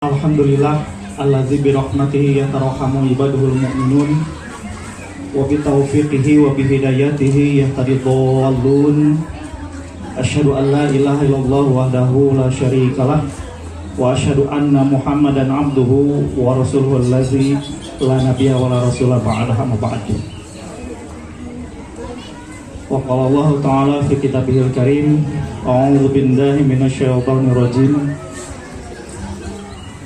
Alhamdulillah allazi bi rahmatihi yatarhamu ibaduhul mu'minun wa bi taufiqihi wa bi hidayatihi yahtadi dhallun. Asyhadu an la ilaha illallah wahdahu la syarikalah wa asyhadu anna Muhammadan abduhu wa rasuluhu allazi la nabiyya wa la rasula ba'dahu ma ba'du. Wa qala Allah ta'ala fi kitabihil karim, a'udzu billahi minasyaitonir rajim.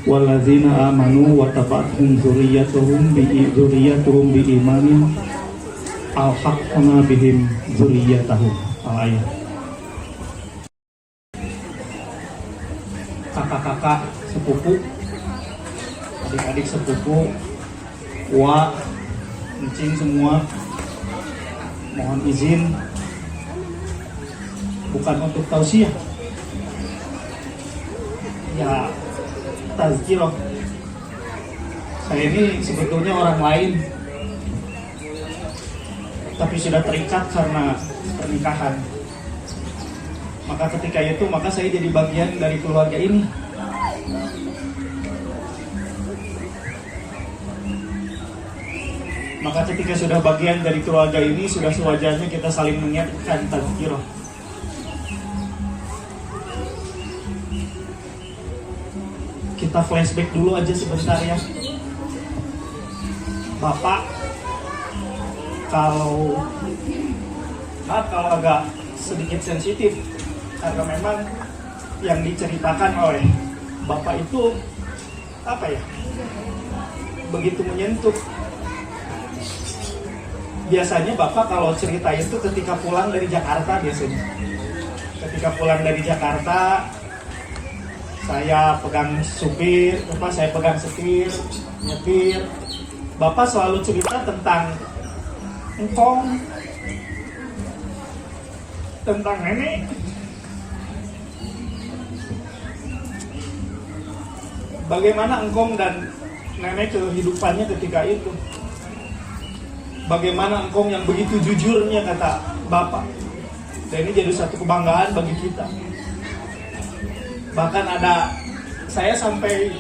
Walladzina amanu wa taba'athum dzurriyyatuhum bi imanin alhaqna bihim dzurriyyatahum. Ayat. Kakak-kakak sepupu, adik-adik sepupu, encing semua, mohon izin bukan untuk tausiah ya, tazkirah. Saya ini sebetulnya orang lain, tapi sudah terikat karena pernikahan. Maka ketika itu, maka saya jadi bagian dari keluarga ini. Maka ketika sudah bagian dari keluarga ini, sudah sewajarnya kita saling mengingatkan tazkirah. Kita flashback dulu aja sebentar ya. Bapak kalau agak sedikit sensitif, karena memang yang diceritakan oleh Bapak itu begitu menyentuh. Biasanya Bapak kalau cerita itu ketika pulang dari Jakarta biasanya. Ketika pulang dari Jakarta, saya pegang saya pegang setir, nyetir. Bapak selalu cerita tentang engkong, tentang nenek. Bagaimana engkong dan nenek kehidupannya ketika itu. Bagaimana engkong yang begitu jujurnya, kata Bapak. Dan ini jadi satu kebanggaan bagi kita. Bahkan ada, saya sampai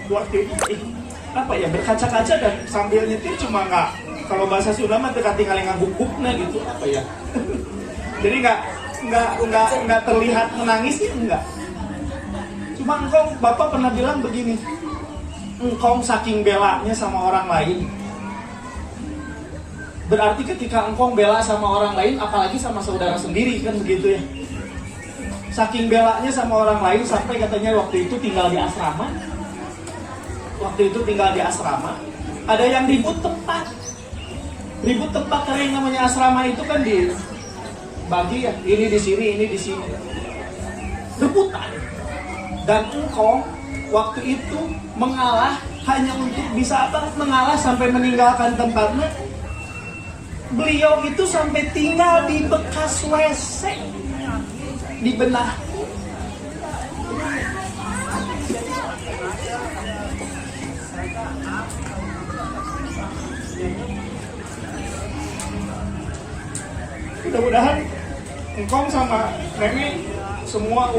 waktu itu berkaca-kaca dan sambil nyetir, cuma nggak, kalau bahasa Sunda mah tinggal ngaguk-gukna gitu jadi nggak terlihat menangis sih, enggak. Cuma Bapak pernah bilang begini, engkong saking belanya sama orang lain. Berarti ketika engkong bela sama orang lain, apalagi sama saudara sendiri, kan begitu ya. Saking belanya sama orang lain sampai katanya waktu itu tinggal di asrama. Ada yang ribut tempat karena yang namanya asrama itu kan dibagi ya, ini di sini, ini di sini. Rebutan. Dan engkong waktu itu mengalah hanya untuk bisa mengalah sampai meninggalkan tempatnya. Beliau itu sampai tinggal di bekas WC, di belah. Mudah-mudahan engkong sama nenek semua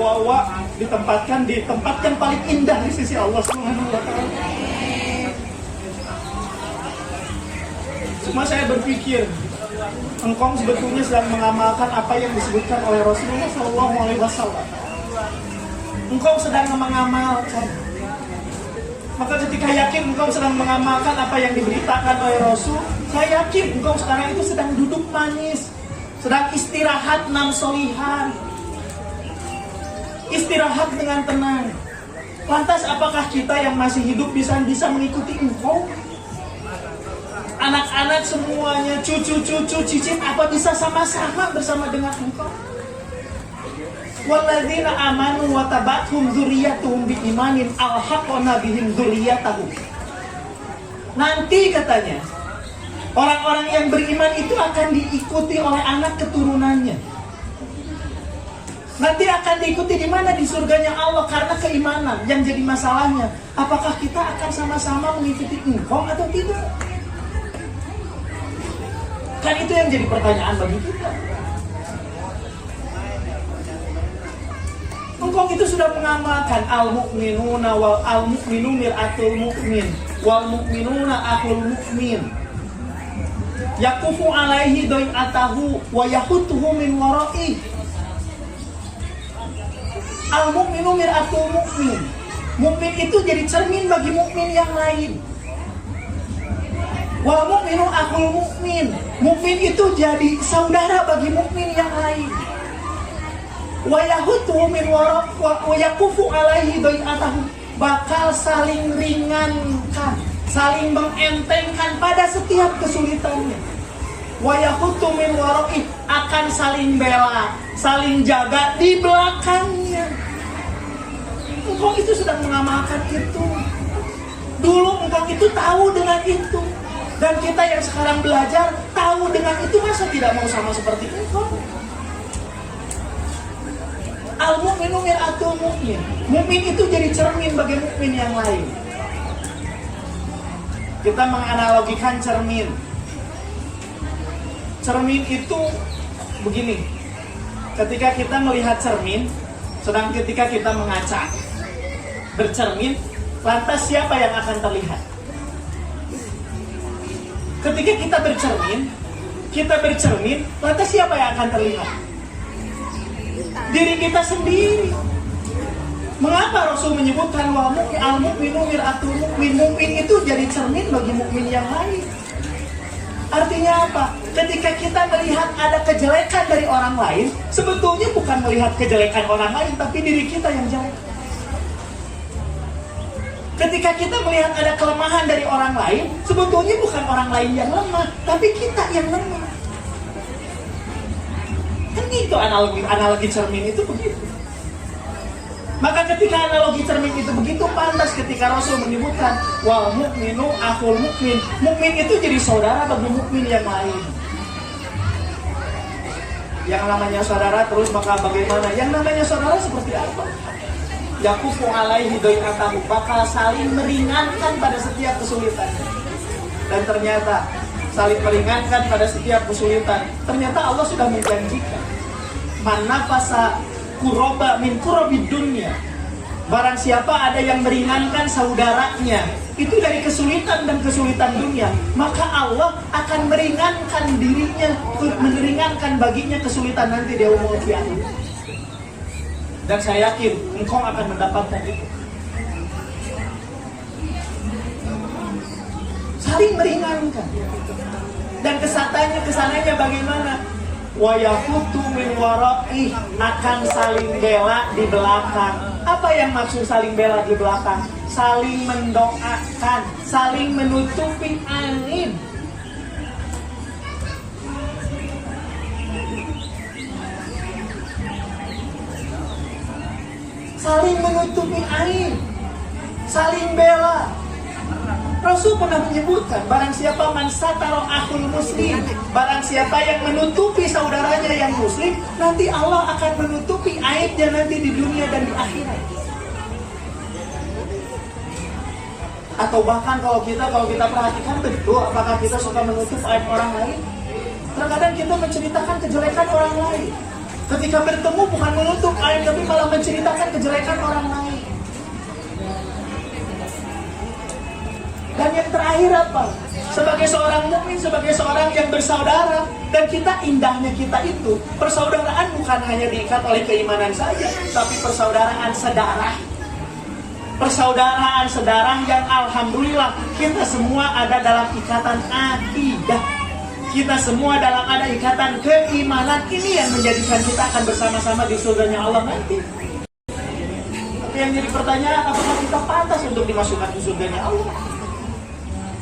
ditempatkan di tempat yang paling indah di sisi Allah Subhanahu wa Ta'ala. Cuma saya berpikir, engkong sebetulnya sedang mengamalkan apa yang disebutkan oleh Rasulullah SAW. Engkong sedang mengamalkan. Maka ketika yakin engkong sedang mengamalkan apa yang diberitakan oleh Rasul, saya yakin engkong sekarang itu sedang duduk manis, sedang istirahat nam solihan, istirahat dengan tenang. Lantas apakah kita yang masih hidup bisa mengikuti engkong? Anak-anak semuanya, cucu-cucu, cicit, apa bisa sama-sama bersama dengan engkau? Walladzina amanu wa taba'athum dzurriyyatuhum bi imanin alhaqna bihim dzurriyyatahum. Nanti katanya, orang-orang yang beriman itu akan diikuti oleh anak keturunannya. Nanti akan diikuti di mana? Di surganya Allah karena keimanan. Yang jadi masalahnya, apakah kita akan sama-sama mengikuti engkau atau tidak? Kan itu yang jadi pertanyaan bagi kita. Engkau itu sudah mengamalkan al-mu'minuna wal al-mu'minu mir'atul mu'min wal mu'minuna akhul mu'min. Yakufu alaihi do'atahu wa yahutuhu min wara'i. Al-mu'minu mir'atul mu'min. Mukmin itu jadi cermin bagi mukmin yang lain. Wal mu'minu akhul mu'min. Mukmin itu jadi saudara bagi mukmin yang lain. Wa yahutuhu min wara' wa yakufu alaihi do'atahu. Bakal saling ringankan, saling mengentengkan pada setiap kesulitannya. Wa yahutu min wara'i, akan saling bela, saling jaga di belakangnya. Engkau itu sedang mengamalkan itu. Dulu engkau itu tahu dengan itu. Dan kita yang sekarang belajar tahu dengan itu, masa tidak mau sama seperti engkau? Al-mu'minu mir'atul mu'min. Mu'min itu jadi cermin bagi mu'min yang lain. Kita menganalogikan cermin. Cermin itu begini. Ketika kita melihat cermin, sedang ketika kita mengaca bercermin, lantas siapa yang akan terlihat? Ketika kita bercermin, lantas siapa yang akan terlihat? Diri kita sendiri. Mengapa Rasul menyebutkan wa al-mu'minu mir'atul mu'min? Mu'min itu jadi cermin bagi mukmin yang lain. Artinya apa? Ketika kita melihat ada kejelekan dari orang lain, sebetulnya bukan melihat kejelekan orang lain, tapi diri kita yang jelek. Ketika kita melihat ada kelemahan dari orang lain, sebetulnya bukan orang lain yang lemah, tapi kita yang lemah. Kan itu analogi cermin itu begitu. Maka ketika analogi cermin itu begitu pantas ketika Rasul menyebutkan wal mu'minu akhul mu'min. Mu'min itu jadi saudara bagi mu'min yang lain. Yang namanya saudara terus maka bagaimana? Yang namanya saudara seperti apa? Yakufu alaihi do'atahu, bakal saling meringankan pada setiap kesulitan. Dan ternyata saling meringankan pada setiap kesulitan. Ternyata Allah sudah menjanjikan manafasa kuroba min kurobid dunya. Barang siapa ada yang meringankan saudaranya itu dari kesulitan dan kesulitan dunia, maka Allah akan meringankan dirinya, meringankan baginya kesulitan nanti di yaumul qiyamah. Dan saya yakin engkau akan mendapatkan itu. Saling meringankan. Dan kesananya bagaimana? Wa yahutu min wara'i, akan saling bela di belakang. Apa yang maksud saling bela di belakang? Saling mendoakan, saling menutupi aib. Saling menutupi aib, saling bela. Rasul pernah menyebutkan, barang siapa man sataro akhul muslim, barang siapa yang menutupi saudaranya yang muslim, nanti Allah akan menutupi aibnya nanti di dunia dan di akhirat. Atau bahkan kalau kita perhatikan betul, apakah kita suka menutup aib orang lain? Terkadang kita menceritakan kejelekan orang lain. Ketika bertemu bukan menutup aib, tapi malah menceritakan kejelekan orang lain. Dan yang terakhir apa? Sebagai seorang mukmin, sebagai seorang yang bersaudara, dan kita indahnya kita itu, persaudaraan bukan hanya diikat oleh keimanan saja, tapi persaudaraan sedarah. Persaudaraan sedarah yang alhamdulillah kita semua ada dalam ikatan akidah. Kita semua dalam ada ikatan keimanan. Ini yang menjadikan kita akan bersama-sama di surganya Allah nanti. Tapi yang jadi pertanyaan, apakah kita pantas untuk dimasukkan di surganya Allah?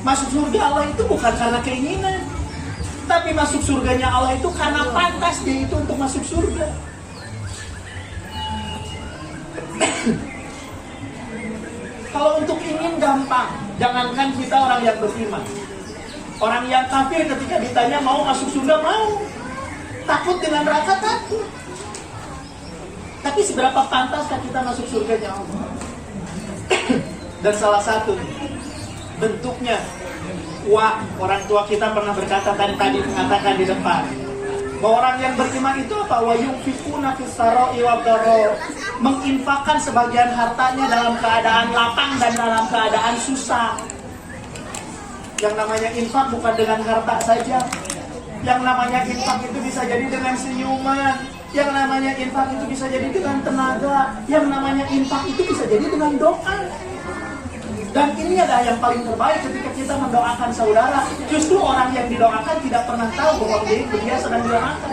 Masuk surga Allah itu bukan karena keinginan, tapi masuk surganya Allah itu karena pantas dia itu untuk masuk surga. Kalau untuk ingin gampang, jangankan kita orang yang beriman. Orang yang kafir ketika ditanya mau masuk surga, mau. Takut dengan neraka, takut. Tapi seberapa pantaskah kita masuk surganya Allah? Dan salah satu bentuknya, orang tua kita pernah berkata tadi mengatakan di depan, Bahwa orang yang beriman itu apa? Wa yunfiquna fis sarai wad dharra, menginfakkan sebagian hartanya dalam keadaan lapang dan dalam keadaan susah. Yang namanya infak bukan dengan harta saja. Yang namanya infak itu bisa jadi dengan senyuman. Yang namanya infak itu bisa jadi dengan tenaga. Yang namanya infak itu bisa jadi dengan doa. Dan ini adalah yang paling terbaik ketika kita mendoakan saudara. Justru orang yang didoakan tidak pernah tahu bahwa dia sedang didoakan.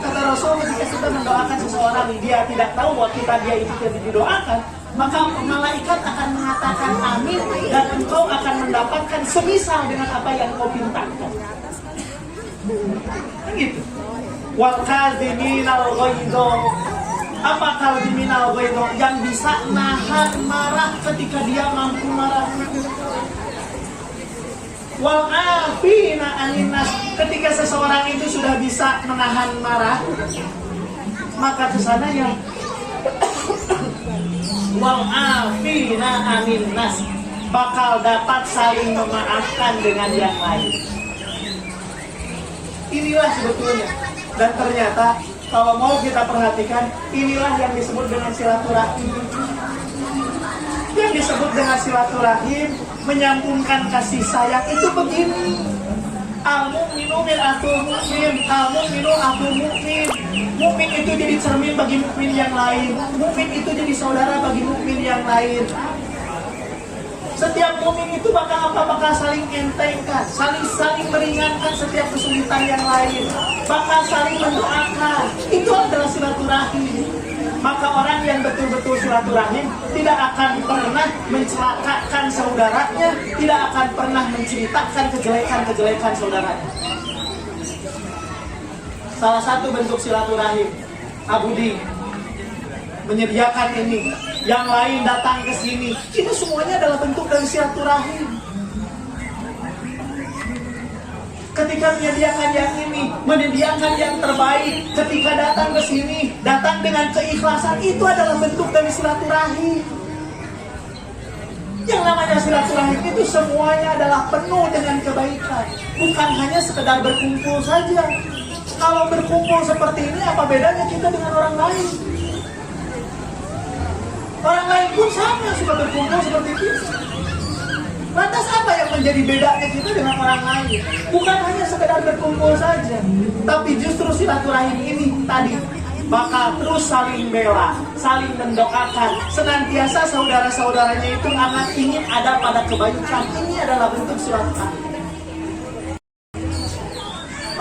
Kata Rasul, ketika kita mendoakan seseorang, dia tidak tahu bahwa dia itu tidak didoakan, maka malaikat akan mengatakan amin, dan engkau akan mendapatkan semisal dengan apa yang kau pintakan. Gitu. Wal kadziminal ghaidho. Apa kadziminal ghaidho? Yang bisa nahan marah ketika dia mampu marah. Wal afina anin nas. Ketika seseorang itu sudah bisa menahan marah, maka kesananya wal afina anin nas, bakal dapat saling memaafkan dengan yang lain. Inilah sebetulnya. Dan ternyata kalau mau kita perhatikan, inilah yang disebut dengan silaturahim. Yang disebut dengan silaturahim, menyambungkan kasih sayang itu begini. Al-mu'minu min akhul mu'min, al-mu'minu akhul mu'min. Mukmin itu jadi cermin bagi mukmin yang lain. Mukmin itu jadi saudara bagi mukmin yang lain. Setiap mukmin itu bakal saling entengkan, saling meringankan setiap kesulitan yang lain, bakal saling mendoakan. Itu adalah silaturahim. Maka orang yang betul-betul silaturahim tidak akan pernah mencelakakan saudaranya, tidak akan pernah menceritakan kejelekan saudaranya. Salah satu bentuk silaturahim, Abudi menyediakan ini, yang lain datang ke sini. Itu semuanya adalah bentuk dari silaturahim. Ketika menyediakan yang ini, menyediakan yang terbaik, ketika datang ke sini, datang dengan keikhlasan, itu adalah bentuk dari silaturahim. Yang namanya silaturahim itu semuanya adalah penuh dengan kebaikan, bukan hanya sekedar berkumpul saja. Kalau berkumpul seperti ini, apa bedanya kita dengan orang lain? Orang lain pun sama suka berkumpul seperti itu. Lantas apa yang menjadi bedanya kita dengan orang lain? Bukan hanya sekedar berkumpul saja, tapi justru silaturahim ini tadi bakal terus saling bela, saling mendoakan. Senantiasa saudara-saudaranya itu amat ingin ada pada kebaikan. Ini adalah bentuk silaturahim.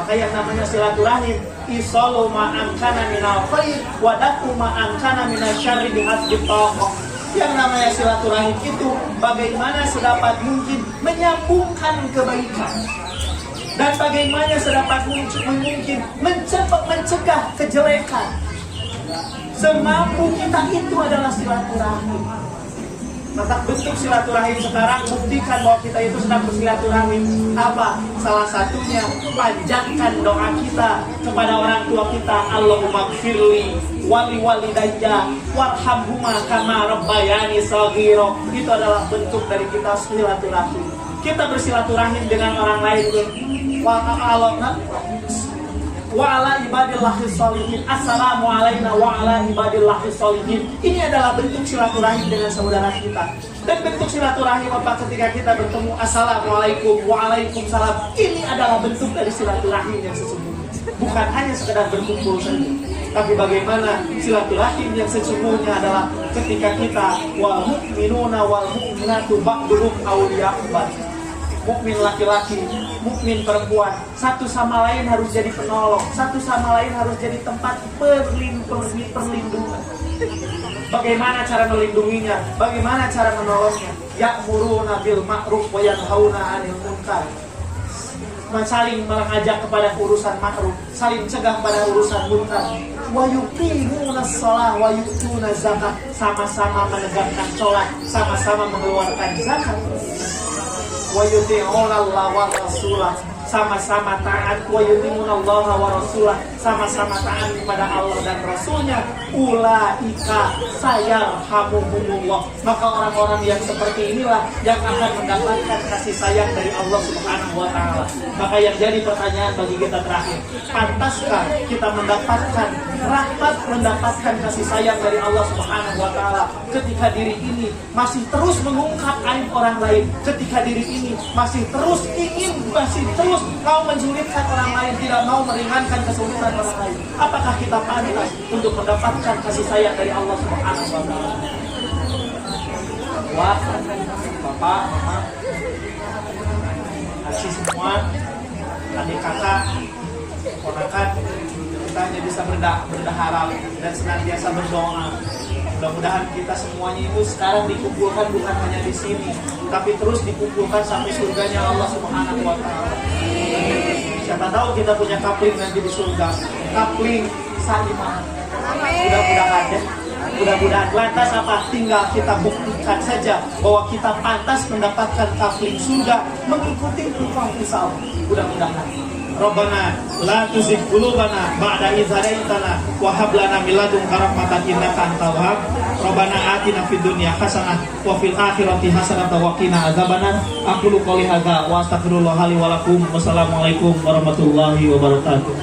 Maka yang namanya silaturahim, isalu ma'amkana minal khair wa dafu ma'amkana minasyarri bihasbi taqah. Yang namanya silaturahim itu bagaimana sedapat mungkin menyambungkan kebaikan, dan bagaimana sedapat mungkin mencegah kejelekan. Semampu kita itu adalah silaturahim. Maka bentuk silaturahim sekarang, buktikan bahwa kita itu sedang bersilaturahim. Apa? Salah satunya, panjangkan doa kita kepada orang tua kita. Allahumma gfirli wali walidayya warhamhuma kama rabbayani shaghira. Itu adalah bentuk dari kita silaturahim. Kita bersilaturahim dengan orang lain. Wa ala ibadillahis sholihin. Assalamu alayna wa ala ibadillahis sholihin. Ini adalah bentuk silaturahim dengan saudara kita. Dan bentuk silaturahim apa ketika kita bertemu, assalamualaikum wa waalaikumsalam. Ini adalah bentuk dari silaturahim yang sesungguhnya. Bukan hanya sekedar berkumpul saja, tapi bagaimana silaturahim yang sesungguhnya adalah ketika kita wal mu'minuna wal mu'minatu ba'duhum awliya'u ba'd. Mukmin laki-laki, mukmin perempuan, satu sama lain harus jadi penolong, satu sama lain harus jadi tempat perlindungan. Bagaimana cara melindunginya? Bagaimana cara menolongnya? Ya'muruna bil ma'ruf wa yanhauna 'anil munkar. Saling mengajak kepada urusan ma'ruf, saling cegah pada urusan munkar. Wa yuqimuna shalah wa yu'tuna zakat. Sama-sama menegakkan sholat, sama-sama mengeluarkan zakat. Wa yuti'una Allah wa rasulah. sama-sama taat, wa yuti'unallaha wa rasulah, sama-sama taat kepada Allah dan Rasulnya, ulaika sayarhamuhumullah, maka orang-orang yang seperti inilah yang akan mendapatkan kasih sayang dari Allah Subhanahu wa Ta'ala. Maka yang jadi pertanyaan bagi kita terakhir, pantaskah kita mendapatkan rahmat, mendapatkan kasih sayang dari Allah Subhanahu wa Ta'ala ketika diri ini masih terus mengungkap aib orang lain, ketika diri ini masih terus mau mensulitkan orang lain, tidak mau meringankan kesulitan orang lain? Apakah kita pantas untuk mendapatkan kasih sayang dari Allah Subhanahu wa Ta'ala? Wah, bapak, mama, kasih semua, adik kakak, ponakan, kita hanya bisa berharap dan senantiasa berdoa. Mudah-mudahan kita semuanya itu sekarang dikumpulkan bukan hanya di sini, tapi terus dikumpulkan sampai surganya Allah Subhanahu wa Ta'ala. Siapa tahu kita punya kapling nanti di surga, kapling saiman. Mudah-mudahan ya. Mudah-mudahan. Lantas apa? Tinggal kita buktikan saja bahwa kita pantas mendapatkan kapling surga mengikuti hukum Islam. Mudah-mudahan. Rabbana la tuzigh qulubana ba'da idh hadaitana wa hab lana min ladunka rahmatan innaka antal wahhab. Rabbana atina fid dunya hasanah wa fil akhirati hasanah wa qina adzabannar. Aqulu qouli hadza wa astaghfirullah li wa lakum. Wassalamualaikum warahmatullahi wabarakatuh.